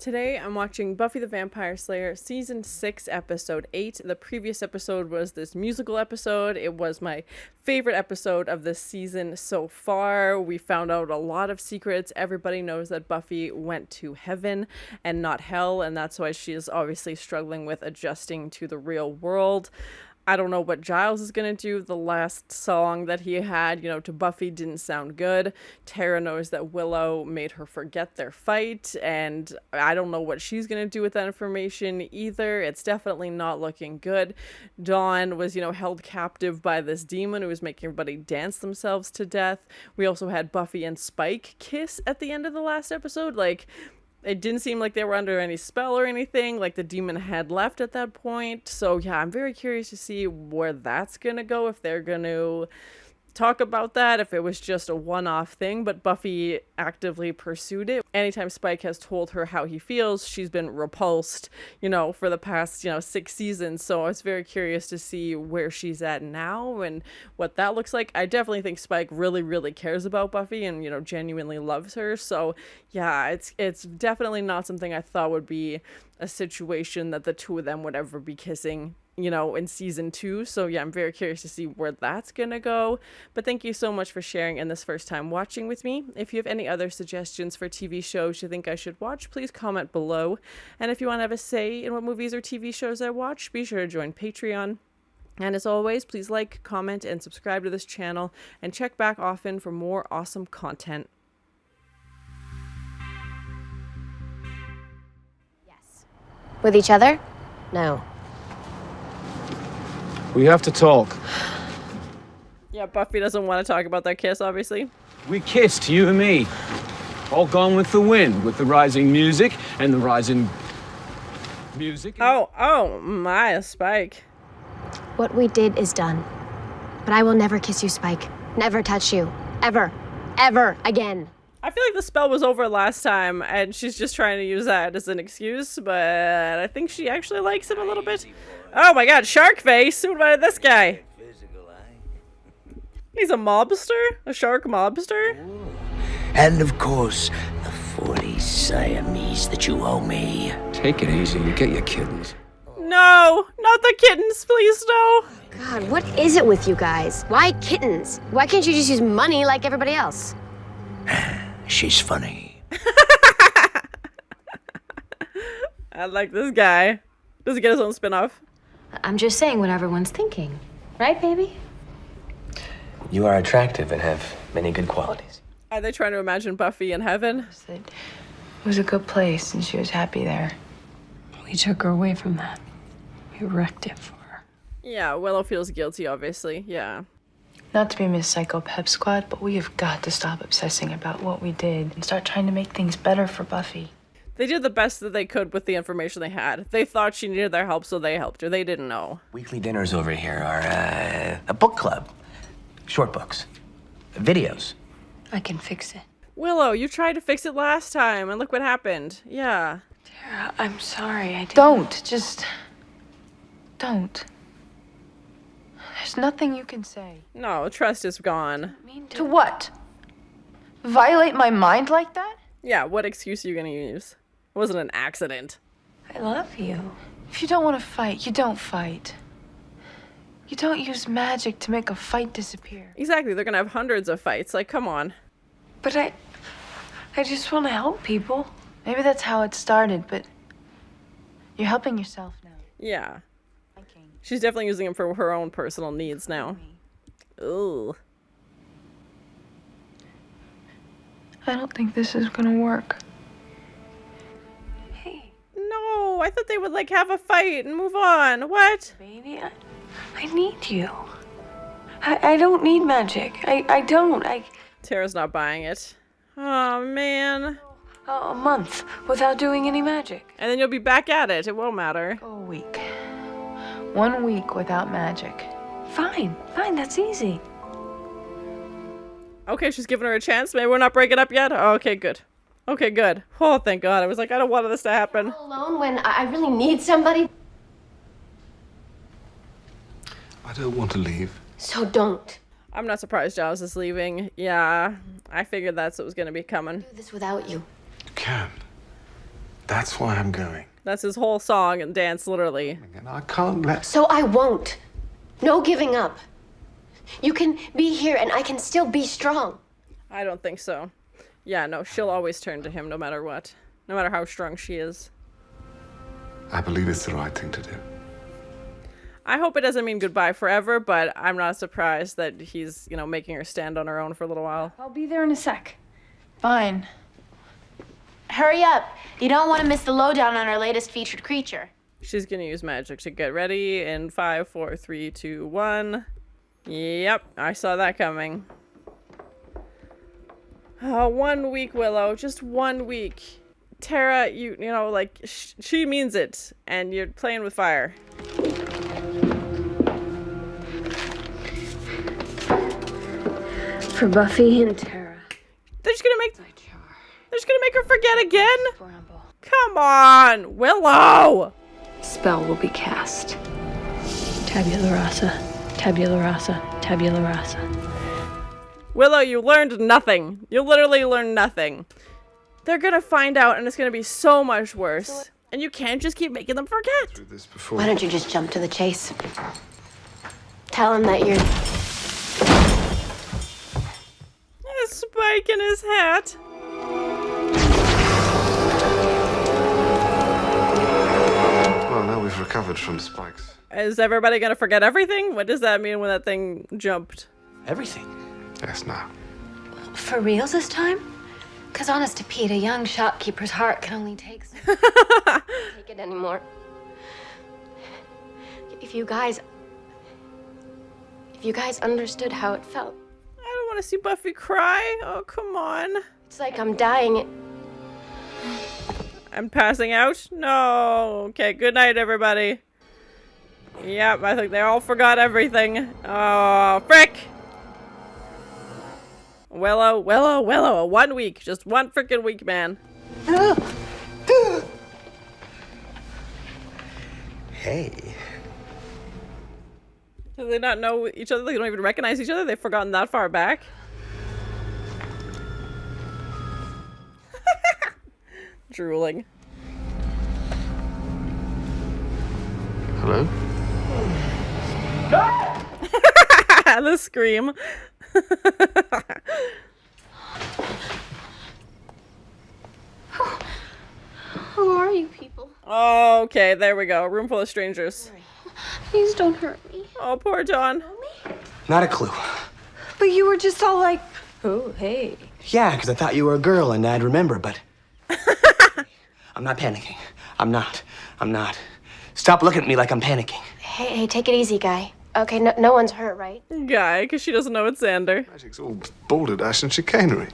Today I'm watching Buffy the Vampire Slayer Season 6, Episode 8. The previous episode was this musical episode. It was my favorite episode of this season so far. We found out a lot of secrets. Everybody knows that Buffy went to heaven and not hell, and that's why she is obviously struggling with adjusting to the real world. I don't know what Giles is going to do. The last song that he had, to Buffy didn't sound good. Tara knows that Willow made her forget their fight, and I don't know what she's going to do with that information either. It's definitely not looking good. Dawn was, held captive by this demon who was making everybody dance themselves to death. We also had Buffy and Spike kiss at the end of the last episode. It didn't seem like they were under any spell or anything, like the demon had left at that point. So yeah, I'm very curious to see where that's gonna go, if they're gonna talk about that, if it was just a one-off thing, but Buffy actively pursued it. Anytime Spike has told her how he feels, she's been repulsed, for the past, 6 seasons. So I was very curious to see where she's at now and what that looks like. I definitely think Spike really, really cares about Buffy and, genuinely loves her. So yeah, it's definitely not something I thought would be a situation that the two of them would ever be kissing, in season 2. So yeah, I'm very curious to see where that's gonna go. But thank you so much for sharing and this first time watching with me. If you have any other suggestions for TV shows you think I should watch, please comment below. And if you want to have a say in what movies or TV shows I watch, be sure to join Patreon. And as always, please like, comment, and subscribe to this channel, and check back often for more awesome content. Yes. With each other? No. We have to talk. Yeah, Buffy doesn't want to talk about that kiss, obviously. We kissed, you and me. All gone with the wind, with the rising music and the rising music. Oh, my, Spike. What we did is done. But I will never kiss you, Spike. Never touch you. Ever. Ever again. I feel like the spell was over last time, and she's just trying to use that as an excuse, but I think she actually likes him a little bit. Oh my god, shark face! Who invited this guy? He's a mobster? A shark mobster? And of course, the 40 Siamese that you owe me. Take it easy, you get your kittens. No, not the kittens, please no. God, what is it with you guys? Why kittens? Why can't you just use money like everybody else? She's funny. I like this guy. Does he get his own spin-off? I'm just saying what everyone's thinking. Right, baby? You are attractive and have many good qualities. Are they trying to imagine Buffy in heaven? It was a good place, and she was happy there. We took her away from that. We wrecked it for her. Yeah, Willow feels guilty, obviously. Yeah. Not to be Miss Psycho Pep Squad, but we have got to stop obsessing about what we did and start trying to make things better for Buffy. They did the best that they could with the information they had. They thought she needed their help, so they helped her. They didn't know. Weekly dinners over here are a book club. Short books. Videos. I can fix it. Willow, you tried to fix it last time, and look what happened. Yeah. Tara, I'm sorry. I didn't. Don't. There's nothing you can say. No, trust is gone. To what? Violate my mind like that? Yeah, what excuse are you gonna use? It wasn't an accident. I love you. If you don't want to fight, you don't fight. You don't use magic to make a fight disappear. Exactly, they're gonna have hundreds of fights. Like, come on. But I just want to help people. Maybe that's how it started, but you're helping yourself now. Yeah. She's definitely using him for her own personal needs now. Ooh. I don't think this is gonna work. Hey. No, I thought they would, have a fight and move on. What? Baby, I need you. I don't need magic. I don't. Tara's not buying it. Oh, man. A month without doing any magic. And then you'll be back at it. It won't matter. Go a week. 1 week without magic. Fine, that's easy. Okay, she's giving her a chance. Maybe we're not breaking up yet? Oh, okay, good. Okay, good. Oh, thank God. I was like, I don't want this to happen. Alone when I really need somebody? I don't want to leave. So don't. I'm not surprised Giles is leaving. Yeah, I figured that's what was going to be coming. Do this without you. You can. That's why I'm going. That's his whole song and dance, literally. And I can't let... So I won't. No giving up. You can be here and I can still be strong. I don't think so. Yeah, no, she'll always turn to him no matter what. No matter how strong she is. I believe it's the right thing to do. I hope it doesn't mean goodbye forever, but I'm not surprised that he's, you know, making her stand on her own for a little while. I'll be there in a sec. Fine. Hurry up. You don't want to miss the lowdown on our latest featured creature. She's gonna use magic to get ready in 5, 4, 3, 2, 1. Yep, I saw that coming. 1 week, Willow. Just 1 week. Tara, you know, like, she means it, and you're playing with fire. For Buffy and Tara. They're just gonna make her forget again? Come on, Willow! Spell will be cast. Tabula Rasa. Tabula Rasa. Tabula Rasa. Willow, you learned nothing. You literally learned nothing. They're gonna find out, and it's gonna be so much worse. And you can't just keep making them forget. Through this before. Why don't you just jump to the chase? Tell him that you're... A spike in his hat. Well, now we've recovered from spikes. Is everybody gonna forget everything? What does that mean when that thing jumped? Everything. Yes, now. For reals this time? Because honest to Pete, a young shopkeeper's heart can only take so much. I can't take it anymore. If you guys understood how it felt. I don't want to see Buffy cry. Oh, come on. It's like I'm dying. I'm passing out? No. Okay, good night, everybody. Yep, I think they all forgot everything. Oh, frick! Willow, 1 week. Just 1 freaking week, man. Hey. Do they not know each other? They don't even recognize each other? They've forgotten that far back? Drooling. Hello? The scream. Who are you people? Okay, there we go. A room full of strangers. Please don't hurt me. Oh, poor John. Not a clue. But you were just all like, oh, hey. Yeah, because I thought you were a girl and I'd remember, but... I'm not panicking. I'm not. Stop looking at me like I'm panicking. Hey, take it easy, guy. Okay, no one's hurt, right? Guy, because she doesn't know it's Xander. Magic's all balderdash and chicanery.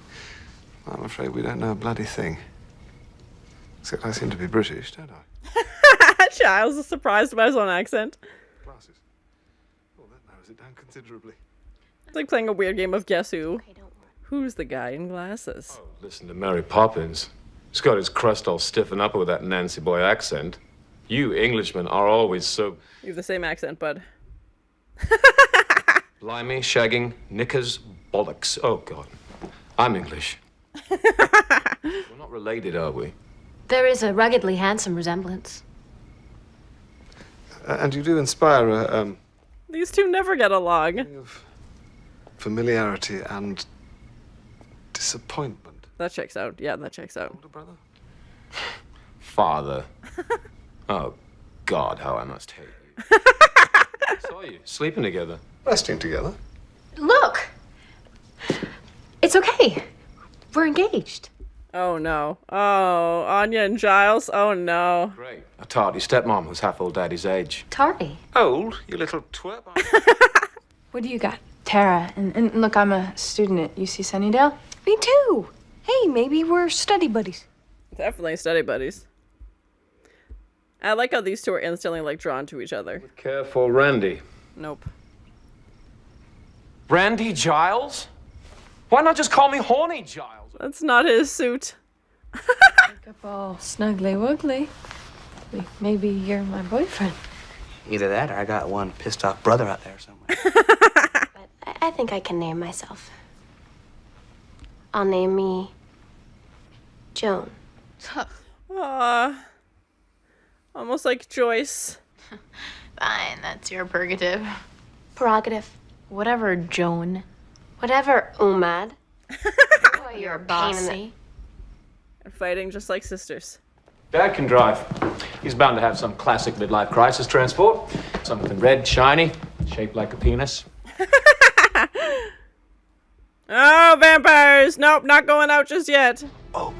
I'm afraid we don't know a bloody thing. Except I seem to be British, don't I? Giles is surprised by his own accent. Glasses. Oh, that narrows it down considerably. It's like playing a weird game of Guess Who. Okay, don't worry. Who's the guy in glasses? Listen to Mary Poppins. He's got his crust all stiffen up with that Nancy boy accent. You Englishmen are always so... You have the same accent, bud. Blimey, shagging, knickers, bollocks. Oh, God. I'm English. We're not related, are we? There is a ruggedly handsome resemblance. And you do inspire a These two never get along. of familiarity and disappointment. That checks out. Yeah, that checks out. Older brother? Father. Oh, God, how I must hate you. I saw you sleeping together. Resting together. Look! It's okay. We're engaged. Oh, no. Oh, Anya and Giles. Oh, no. Great. A tardy stepmom who's half old daddy's age. Tardy. Old, you little twerp. What do you got? Tara. And look, I'm a student at UC Sunnydale. Me too. Hey, maybe we're study buddies. Definitely study buddies. I like how these two are instantly, like, drawn to each other. Careful, Randy. Nope. Randy Giles? Why not just call me Horny Giles? That's not his suit. Wake up all snuggly wuggly. Maybe you're my boyfriend. Either that or I got one pissed off brother out there somewhere. But I think I can name myself. I'll name me Joan. Almost like Joyce. Fine, that's your prerogative. Prerogative. Whatever, Joan. Whatever, Umad. You're a pain in the- bossy. And fighting just like sisters. Dad can drive. He's bound to have some classic midlife crisis transport. Something red, shiny, shaped like a penis. Oh, vampires! Nope, not going out just yet. Oh.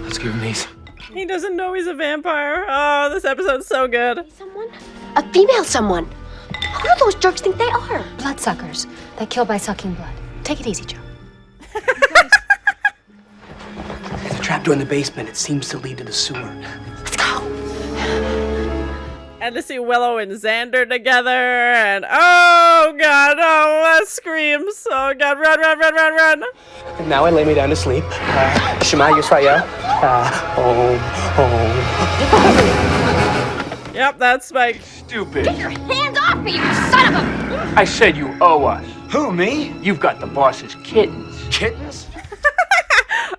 Let's give him these. He doesn't know he's a vampire. Oh, this episode's so good. Someone? A female someone. Who do those jerks think they are? Bloodsuckers. They kill by sucking blood. Take it easy, Joe. There's a trapdoor in the basement. It seems to lead to the sewer. Let's go. And to see Willow and Xander together, and oh god, oh, screams. Oh god, run, run, run, run, run. And now I lay me down to sleep. Shema Yisrael. Home, home. Yep, that's Spike. Stupid. Get your hands off me, you son of a... I said you owe us. Who, me? You've got the boss's kittens. Kittens?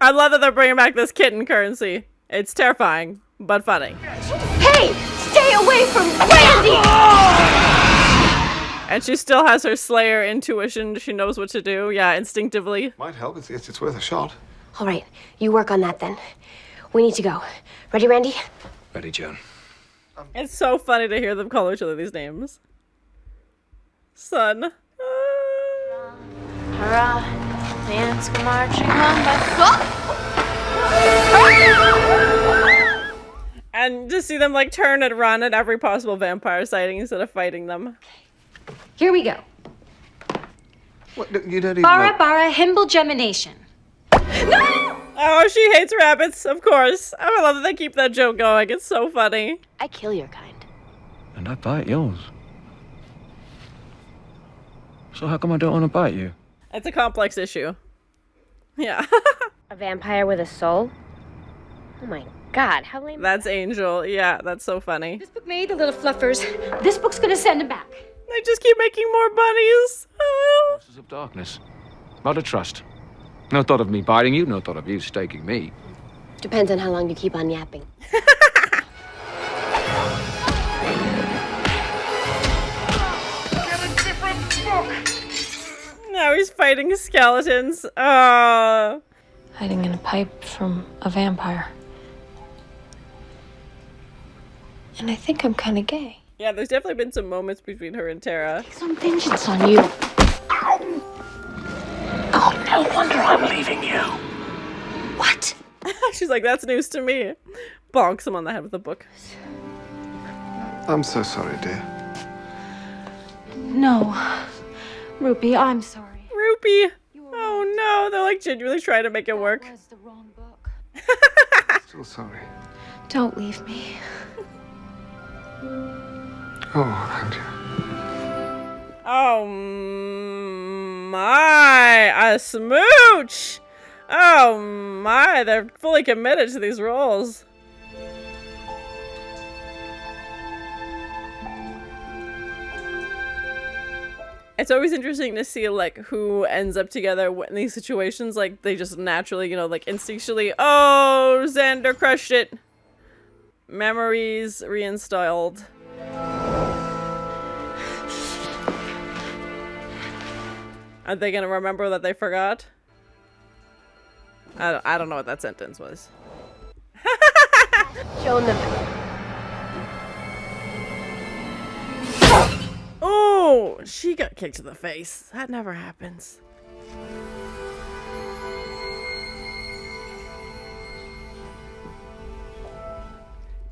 I love that they're bringing back this kitten currency. It's terrifying, but funny. Hey, stay away from Randy! And she still has her Slayer intuition. She knows what to do. Yeah, instinctively. Might help. It's worth a shot. All right, you work on that then. We need to go. Ready, Randy? Ready, Joan. It's so funny to hear them call each other these names. Son. Hurrah. Dance go marching on by... And to see them like turn and run at every possible vampire sighting instead of fighting them. Here we go. What? You don't even Bara know. bara himble gemination. Oh, she hates rabbits, of course. I love that they keep that joke going. It's so funny. I kill your kind. And I bite yours. So how come I don't want to bite you? It's a complex issue. Yeah. A vampire with a soul? Oh my god, how lame. That's Angel. Yeah, that's so funny. This book made the little fluffers. This book's gonna send them back. They just keep making more bunnies. Forces of darkness. Not a trust. No thought of me biting you, no thought of you staking me. Depends on how long you keep on yapping. Now he's fighting skeletons. Oh. Hiding in a pipe from a vampire. And I think I'm kind of gay. Yeah, there's definitely been some moments between her and Tara. Some vengeance on you. Oh, no wonder I'm leaving you. What? She's like, that's news to me. Bonks him on the head with a book. I'm so sorry, dear. No. Rupee, I'm sorry. Rupee. Oh no, they're like genuinely trying to make it work. That was the wrong book. Still sorry. Don't leave me. Oh, Andrew. Oh my, a smooch. Oh my, they're fully committed to these roles. It's always interesting to see like who ends up together in these situations. Like they just naturally, you know, like instinctually, oh, Xander crushed it. Memories reinstalled. Are they gonna remember that they forgot? I don't know what that sentence was. Shown them. Oh, she got kicked in the face. That never happens.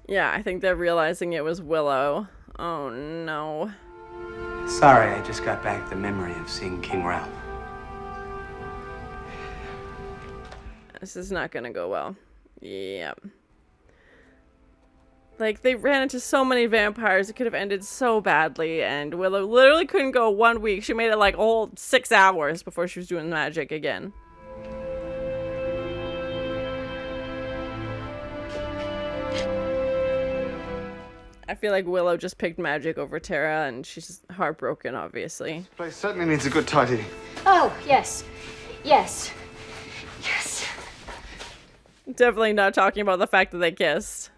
Yeah, I think they're realizing it was Willow. Oh no. Sorry, I just got back the memory of seeing King Ralph. This is not gonna go well. Yep. Like, they ran into so many vampires, it could have ended so badly, and Willow literally couldn't go 1 week. She made it like a whole 6 hours before she was doing magic again. I feel like Willow just picked magic over Tara, and she's heartbroken, obviously. This place certainly needs a good tidy. Oh, yes. Yes. Yes. Definitely not talking about the fact that they kissed.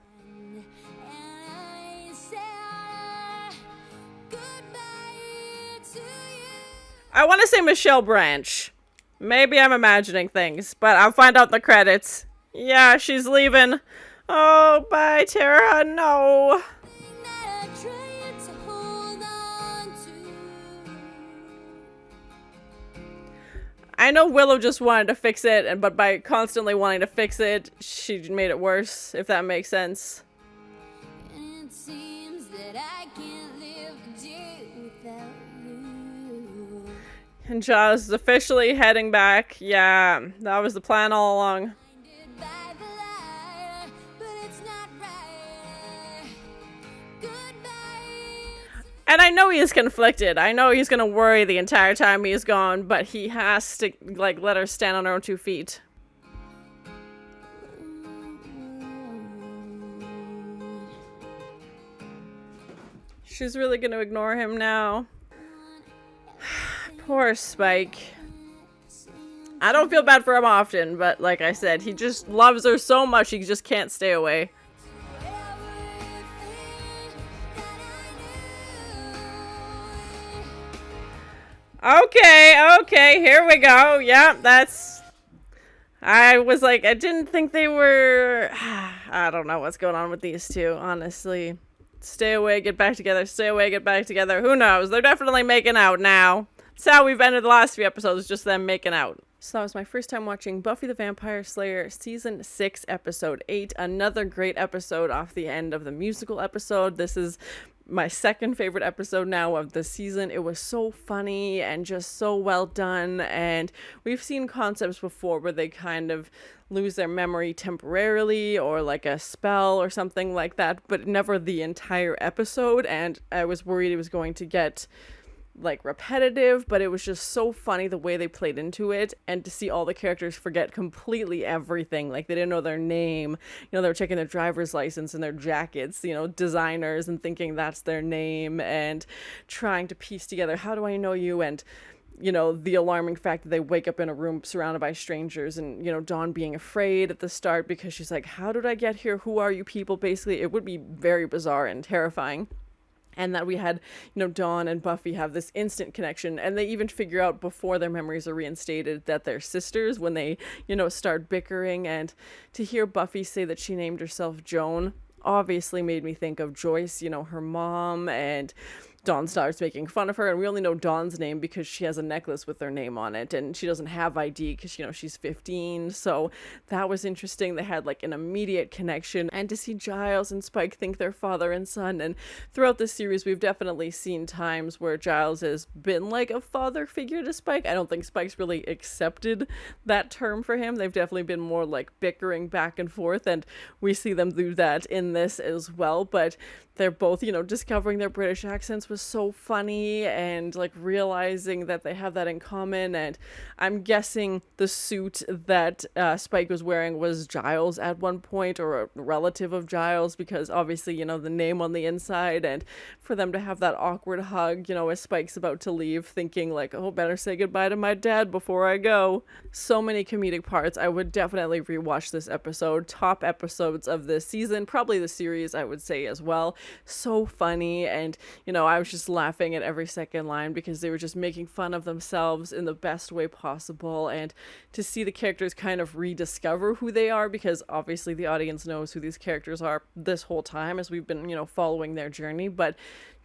I want to say Michelle Branch. Maybe I'm imagining things, but I'll find out in the credits. Yeah, she's leaving. Oh, bye, Tara. No. I know Willow just wanted to fix it, but by constantly wanting to fix it, she made it worse, if that makes sense. It seems that I can't live a day without you. And Giles is officially heading back. Yeah, that was the plan all along. And I know he is conflicted. I know he's gonna worry the entire time he's gone, but he has to, like, let her stand on her own 2 feet. She's really gonna ignore him now. Poor Spike. I don't feel bad for him often, but like I said, he just loves her so much he just can't stay away. Okay, here we go. Yeah, that's... I was like, I didn't think they were... I don't know what's going on with these two, honestly. Stay away, get back together, stay away, get back together. Who knows? They're definitely making out now. That's how we've ended the last few episodes, just them making out. So that was my first time watching Buffy the Vampire Slayer Season 6, Episode 8. Another great episode off the end of the musical episode. This is my second favorite episode now of the season. It was so funny and just so well done, and we've seen concepts before where they kind of lose their memory temporarily or like a spell or something like that, but never the entire episode. And I was worried it was going to get like repetitive, but it was just so funny the way they played into it, and to see all the characters forget completely everything. Like, they didn't know their name, they were checking their driver's license and their jackets, designers, and thinking that's their name, and trying to piece together, how do I know you? And the alarming fact that they wake up in a room surrounded by strangers, and Dawn being afraid at the start because she's like, how did I get here? Who are you people? Basically, it would be very bizarre and terrifying. And that we had, Dawn and Buffy have this instant connection, and they even figure out before their memories are reinstated that they're sisters when they, start bickering. And to hear Buffy say that she named herself Joan obviously made me think of Joyce, her mom, and Dawn starts making fun of her, and we only know Dawn's name because she has a necklace with her name on it, and she doesn't have ID because, she's 15, so that was interesting. They had, like, an immediate connection, and to see Giles and Spike think they're father and son, and throughout this series, we've definitely seen times where Giles has been, like, a father figure to Spike. I don't think Spike's really accepted that term for him. They've definitely been more, like, bickering back and forth, and we see them do that in this as well, but they're both, discovering their British accents was so funny, and like realizing that they have that in common. And I'm guessing the suit that Spike was wearing was Giles at one point, or a relative of Giles, because obviously, the name on the inside, and for them to have that awkward hug, as Spike's about to leave, thinking like, oh, better say goodbye to my dad before I go. So many comedic parts. I would definitely rewatch this episode. Top episodes of this season, probably the series, I would say as well. So funny, and I was just laughing at every second line because they were just making fun of themselves in the best way possible, and to see the characters kind of rediscover who they are, because obviously the audience knows who these characters are this whole time as we've been following their journey, but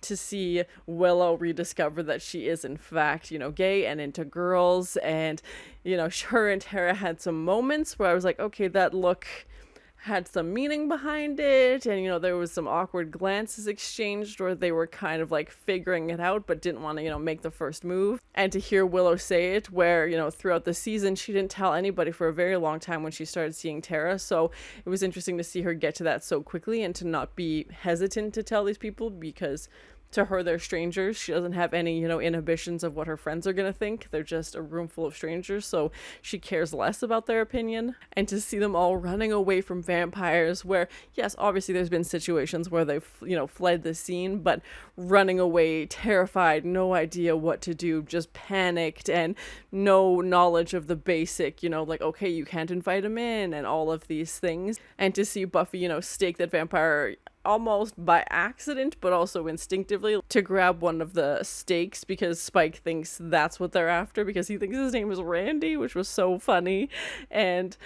to see Willow rediscover that she is in fact gay and into girls, and her and Tara had some moments where I was like, okay, that look had some meaning behind it, and there was some awkward glances exchanged where they were kind of like figuring it out but didn't want to make the first move. And to hear Willow say it where throughout the season she didn't tell anybody for a very long time when she started seeing Tara, so it was interesting to see her get to that so quickly and to not be hesitant to tell these people, because to her, they're strangers. She doesn't have any, inhibitions of what her friends are going to think. They're just a room full of strangers, so she cares less about their opinion. And to see them all running away from vampires, where, yes, obviously there's been situations where they've, fled the scene, but running away, terrified, no idea what to do, just panicked, and no knowledge of the basic, like, okay, you can't invite him in, and all of these things. And to see Buffy, stake that vampire almost by accident, but also instinctively, to grab one of the stakes because Spike thinks that's what they're after, because he thinks his name is Randy, which was so funny. And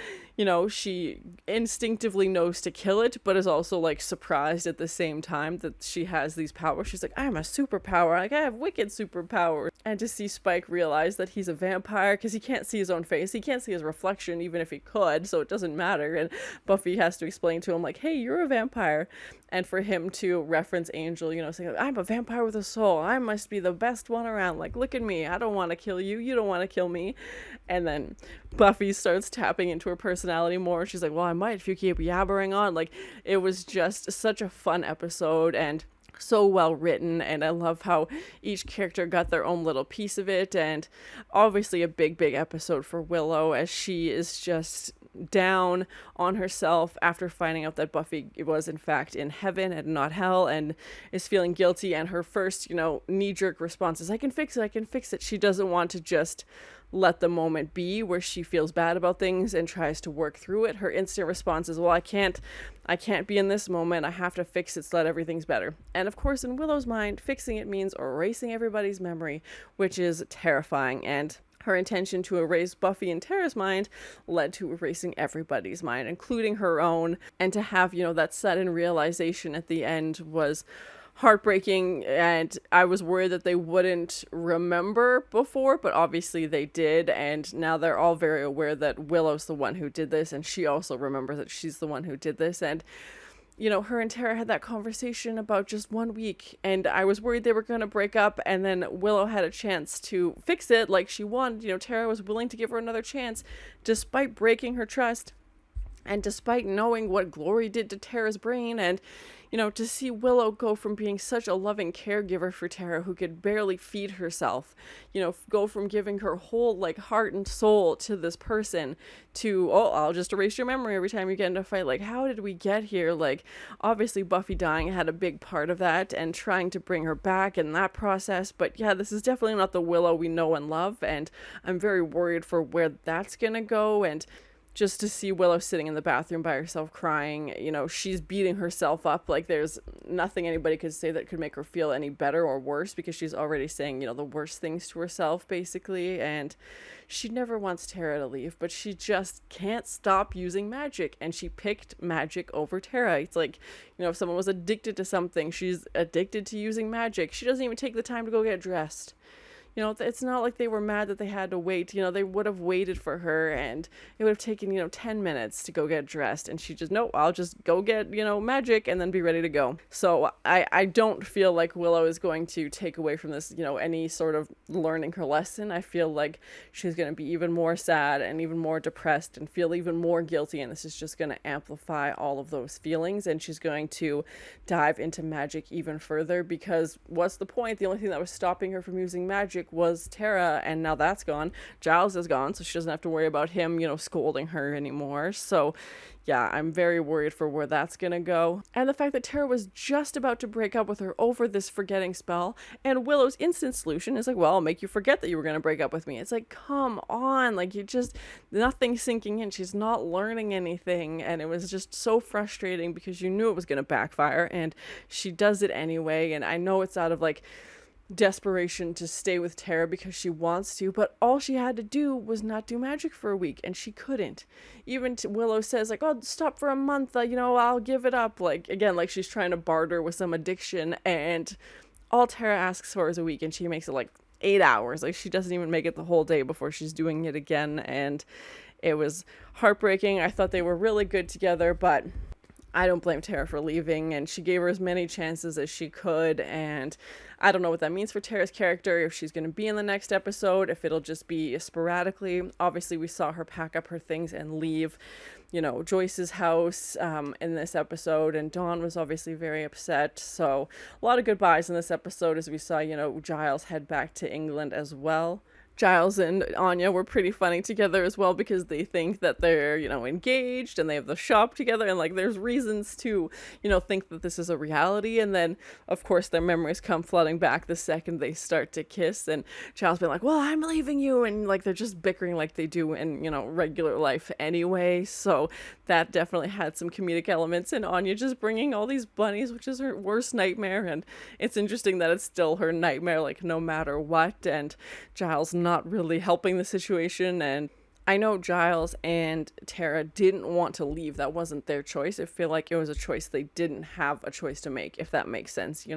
she instinctively knows to kill it, but is also like surprised at the same time that she has these powers. She's like, I'm a superpower, like I have wicked superpowers. And to see Spike realize that he's a vampire, because he can't see his own face, he can't see his reflection even if he could, so it doesn't matter. And Buffy has to explain to him like, hey, you're a vampire. And for him to reference Angel, saying, I'm a vampire with a soul, I must be the best one around, like, look at me, I don't want to kill you, you don't want to kill me. And then Buffy starts tapping into her personality more. She's like, well, I might if you keep yabbering on. Like, it was just such a fun episode and so well written, and I love how each character got their own little piece of it. And obviously a big episode for Willow, as she is just down on herself after finding out that Buffy was in fact in heaven and not hell, and is feeling guilty. And her first knee-jerk response is, I can fix it. She doesn't want to just let the moment be where she feels bad about things and tries to work through it. Her instant response is, well, I can't be in this moment, I have to fix it so that everything's better. And of course, in Willow's mind, fixing it means erasing everybody's memory, which is terrifying. And her intention to erase Buffy and Tara's mind led to erasing everybody's mind, including her own. And to have, that sudden realization at the end was heartbreaking, and I was worried that they wouldn't remember before, but obviously they did, and now they're all very aware that Willow's the one who did this, and she also remembers that she's the one who did this. And her and Tara had that conversation about just 1 week, and I was worried they were going to break up, and then Willow had a chance to fix it like she wanted. Tara was willing to give her another chance despite breaking her trust, and despite knowing what Glory did to Tara's brain. And to see Willow go from being such a loving caregiver for Tara, who could barely feed herself, go from giving her whole heart and soul to this person to, oh, I'll just erase your memory every time you get into a fight. Like, how did we get here? Like, obviously Buffy dying had a big part of that, and trying to bring her back in that process. But yeah, this is definitely not the Willow we know and love, and I'm very worried for where that's gonna go. And just to see Willow sitting in the bathroom by herself crying, she's beating herself up. Like, there's nothing anybody could say that could make her feel any better or worse, because she's already saying, the worst things to herself, basically. And she never wants Tara to leave, but she just can't stop using magic. And she picked magic over Tara. It's like, if someone was addicted to something, she's addicted to using magic. She doesn't even take the time to go get dressed. It's not like they were mad that they had to wait. They would have waited for her, and it would have taken, 10 minutes to go get dressed. And she just, no, I'll just go get, magic and then be ready to go. So I don't feel like Willow is going to take away from this, any sort of learning her lesson. I feel like she's going to be even more sad and even more depressed and feel even more guilty. And this is just going to amplify all of those feelings. And she's going to dive into magic even further, because what's the point? The only thing that was stopping her from using magic was Tara, and now that's gone. Giles is gone, so she doesn't have to worry about him, scolding her anymore. So yeah, I'm very worried for where that's gonna go. And the fact that Tara was just about to break up with her over this forgetting spell, and Willow's instant solution is like, well, I'll make you forget that you were gonna break up with me. It's like, come on, like, you just, nothing's sinking in. She's not learning anything, and it was just so frustrating because you knew it was gonna backfire, and she does it anyway. And I know it's out of desperation to stay with Tara because she wants to, but all she had to do was not do magic for a week, and she couldn't. Even Willow says, like, oh, stop for a month, I'll give it up. Again, she's trying to barter with some addiction, and all Tara asks for is a week, and she makes it 8 hours. She doesn't even make it the whole day before she's doing it again, and it was heartbreaking. I thought they were really good together, but I don't blame Tara for leaving, and she gave her as many chances as she could, and I don't know what that means for Tara's character, if she's going to be in the next episode, if it'll just be sporadically. Obviously, we saw her pack up her things and leave, Joyce's house in this episode, and Dawn was obviously very upset, so a lot of goodbyes in this episode as we saw, Giles head back to England as well. Giles and Anya were pretty funny together as well because they think that they're, engaged and they have the shop together, and like there's reasons to, think that this is a reality, and then of course their memories come flooding back the second they start to kiss, and Giles being like, well, I'm leaving you, and like they're just bickering like they do in, regular life anyway, so that definitely had some comedic elements, and Anya just bringing all these bunnies, which is her worst nightmare, and it's interesting that it's still her nightmare, like no matter what, and Giles not really helping the situation. And I know Giles and Tara didn't want to leave. That wasn't their choice. I feel like it was a choice they didn't have a choice to make, if that makes sense.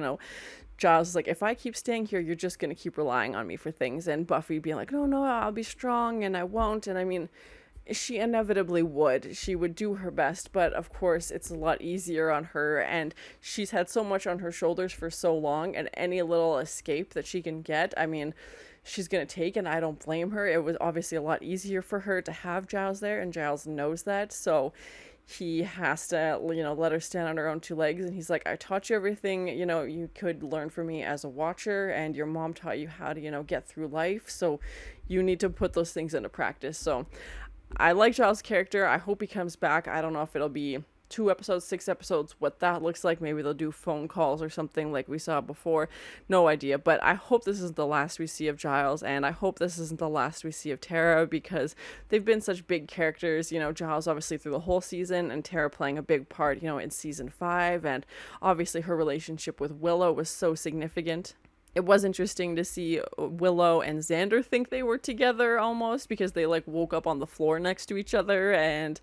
Giles is like, if I keep staying here, you're just going to keep relying on me for things. And Buffy being like, no, I'll be strong and I won't. And I mean, she inevitably would. She would do her best, but of course it's a lot easier on her, and she's had so much on her shoulders for so long, and any little escape that she can get, I mean, she's gonna take, and I don't blame her. It was obviously a lot easier for her to have Giles there, and Giles knows that, so he has to, let her stand on her own two legs, and he's like, I taught you everything, you could learn from me as a watcher, and your mom taught you how to, get through life, so you need to put those things into practice. So I like Giles' character. I hope he comes back. I don't know if it'll be 2 episodes, 6 episodes, what that looks like. Maybe they'll do phone calls or something like we saw before. No idea. But I hope this isn't the last we see of Giles, and I hope this isn't the last we see of Tara, because they've been such big characters. Giles obviously through the whole season, and Tara playing a big part, in season 5. And obviously her relationship with Willow was so significant. It was interesting to see Willow and Xander think they were together almost, because they like woke up on the floor next to each other, and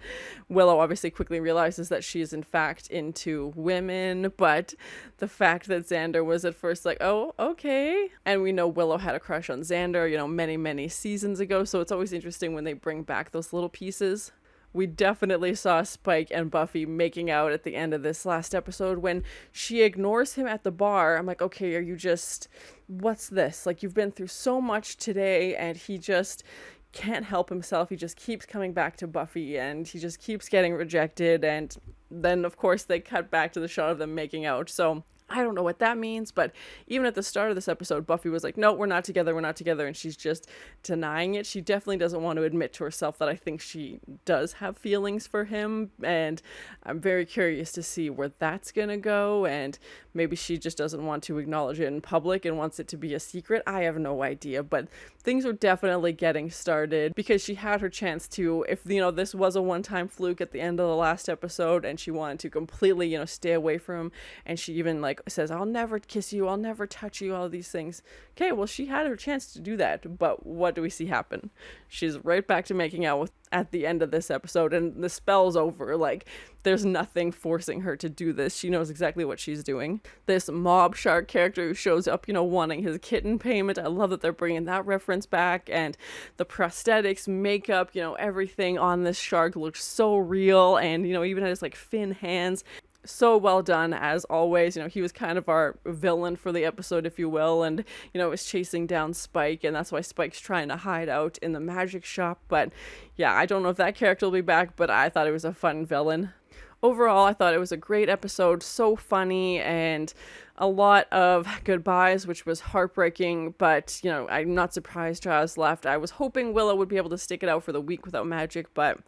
Willow obviously quickly realizes that she is in fact into women, but the fact that Xander was at first like, oh, okay. And we know Willow had a crush on Xander, many seasons ago, so it's always interesting when they bring back those little pieces. We definitely saw Spike and Buffy making out at the end of this last episode when she ignores him at the bar. I'm like, okay, are you just, what's this? Like, you've been through so much today, and he just can't help himself. He just keeps coming back to Buffy, and he just keeps getting rejected. And then, of course, they cut back to the shot of them making out. So I don't know what that means, but even at the start of this episode, Buffy was like, no, we're not together, and she's just denying it. She definitely doesn't want to admit to herself that I think she does have feelings for him, and I'm very curious to see where that's gonna go, and maybe she just doesn't want to acknowledge it in public and wants it to be a secret. I have no idea, but things are definitely getting started, because she had her chance to, if, this was a one-time fluke at the end of the last episode, and she wanted to completely, stay away from him, and she even, says, I'll never kiss you, I'll never touch you, all these things. Okay, well, she had her chance to do that, but what do we see happen? She's right back to making out with at the end of this episode, and the spell's over. There's nothing forcing her to do this. She knows exactly what she's doing. This mob shark character who shows up, wanting his kitten payment. I love that they're bringing that reference back, and the prosthetics, makeup, everything on this shark looks so real, and, even his, fin hands. So well done, as always. He was kind of our villain for the episode, if you will, and was chasing down Spike, and that's why Spike's trying to hide out in the magic shop. But yeah, I don't know if that character will be back, but I thought it was a fun villain. Overall, I thought it was a great episode, so funny, and a lot of goodbyes, which was heartbreaking, but, I'm not surprised Giles left. I was hoping Willow would be able to stick it out for the week without magic, but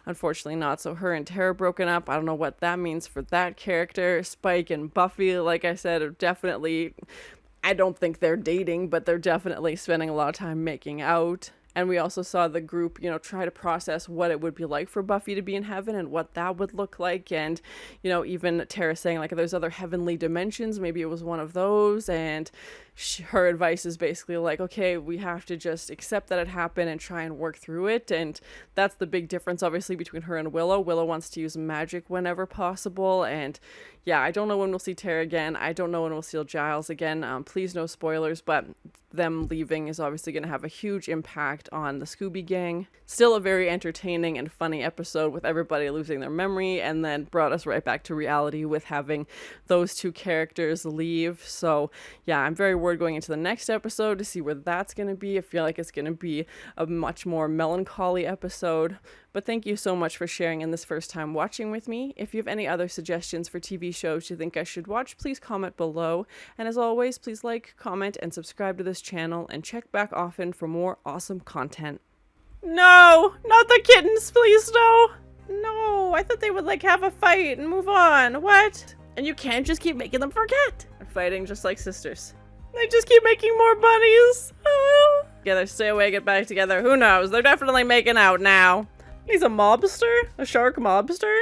unfortunately not. So her and Tara broken up. I don't know what that means for that character. Spike and Buffy, like I said, are definitely, I don't think they're dating, but they're definitely spending a lot of time making out. And we also saw the group, try to process what it would be like for Buffy to be in heaven and what that would look like. And, even Tara saying, there's other heavenly dimensions. Maybe it was one of those. And her advice is basically like, okay, we have to just accept that it happened and try and work through it. And that's the big difference, obviously, between her and Willow. Willow wants to use magic whenever possible. And yeah, I don't know when we'll see Tara again. I don't know when we'll see Giles again. Please, no spoilers, but them leaving is obviously going to have a huge impact on the Scooby Gang. Still a very entertaining and funny episode with everybody losing their memory, and then brought us right back to reality with having those two characters leave. So yeah, I'm very worried going into the next episode to see where that's going to be. I feel like it's going to be a much more melancholy episode. But thank you so much for sharing in this first time watching with me. If you have any other suggestions for TV shows you think I should watch, please comment below. And as always, please like, comment, and subscribe to this channel, and check back often for more awesome content. No! Not the kittens, please, no! No, I thought they would like have a fight and move on. What? And you can't just keep making them forget. They're fighting just like sisters. They just keep making more bunnies. Together, stay away, get back together. Who knows? They're definitely making out now. He's a mobster? A shark mobster?